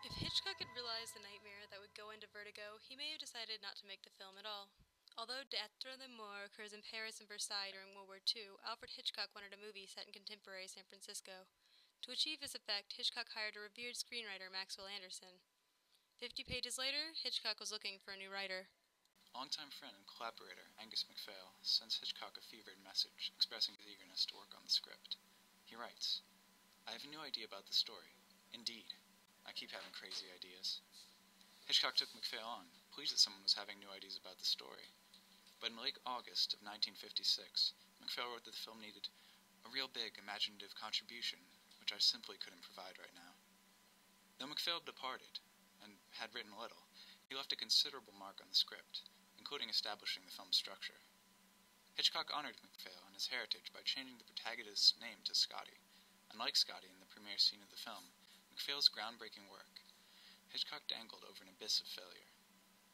If Hitchcock had realized the nightmare that would go into Vertigo, he may have decided not to make the film at all. Although D'Etre de Mort occurs in Paris and Versailles during World War II, Alfred Hitchcock wanted a movie set in contemporary San Francisco. To achieve this effect, Hitchcock hired a revered screenwriter, Maxwell Anderson. 50 pages later, Hitchcock was looking for a new writer. Longtime friend and collaborator Angus MacPhail sends Hitchcock a fevered message expressing his eagerness to work on the script. He writes, "I have a new idea about the story. Indeed, I keep having crazy ideas." Hitchcock took MacPhail on, pleased that someone was having new ideas about the story. But in late August of 1956, MacPhail wrote that the film needed a real big imaginative contribution, which I simply couldn't provide right now. Though MacPhail departed, and had written little, he left a considerable mark on the script, including establishing the film's structure. Hitchcock honored MacPhail and his heritage by changing the protagonist's name to Scotty. Unlike Scotty in the premiere scene of the film, MacPhail's groundbreaking work, Hitchcock dangled over an abyss of failure.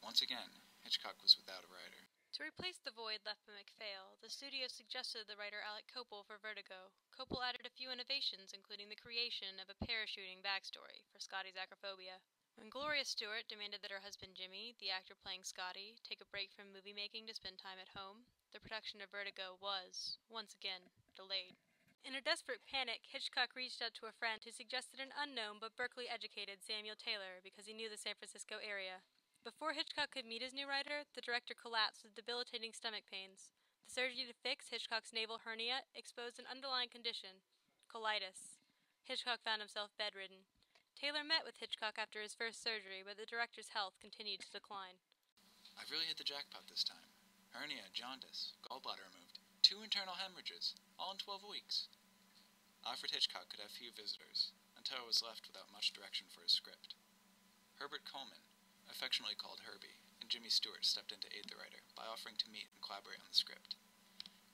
Once again, Hitchcock was without a writer. To replace the void left by MacPhail, the studio suggested the writer Alec Copel for Vertigo. Copel added a few innovations, including the creation of a parachuting backstory for Scotty's acrophobia. When Gloria Stewart demanded that her husband Jimmy, the actor playing Scotty, take a break from movie making to spend time at home, the production of Vertigo was, once again, delayed. In a desperate panic, Hitchcock reached out to a friend who suggested an unknown but Berkeley-educated Samuel Taylor because he knew the San Francisco area. Before Hitchcock could meet his new writer, the director collapsed with debilitating stomach pains. The surgery to fix Hitchcock's navel hernia exposed an underlying condition, colitis. Hitchcock found himself bedridden. Taylor met with Hitchcock after his first surgery, but the director's health continued to decline. "I've really hit the jackpot this time. Hernia, jaundice, gallbladder removed, 2 internal hemorrhages, all in 12 weeks. Alfred Hitchcock could have few visitors, and Taylor was left without much direction for his script. Herbert Coleman, affectionately called Herbie, and Jimmy Stewart stepped in to aid the writer by offering to meet and collaborate on the script.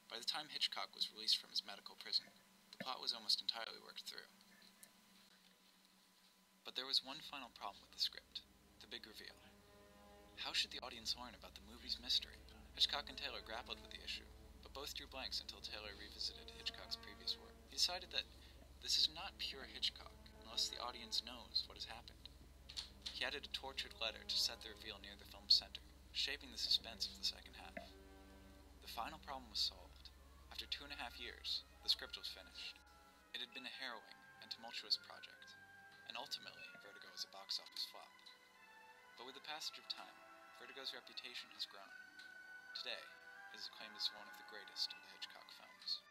By the time Hitchcock was released from his medical prison, the plot was almost entirely worked through. But there was one final problem with the script, the big reveal. How should the audience learn about the movie's mystery? Hitchcock and Taylor grappled with the issue, but both drew blanks until Taylor revisited Hitchcock's previous work. He decided that this is not pure Hitchcock unless the audience knows what has happened. He added a tortured letter to set the reveal near the film's center, shaping the suspense of the second half. The final problem was solved. After 2.5 years, the script was finished. It had been a harrowing and tumultuous project, and ultimately, Vertigo was a box office flop. But with the passage of time, Vertigo's reputation has grown. Today, it is acclaimed as one of the greatest of the Hitchcock films.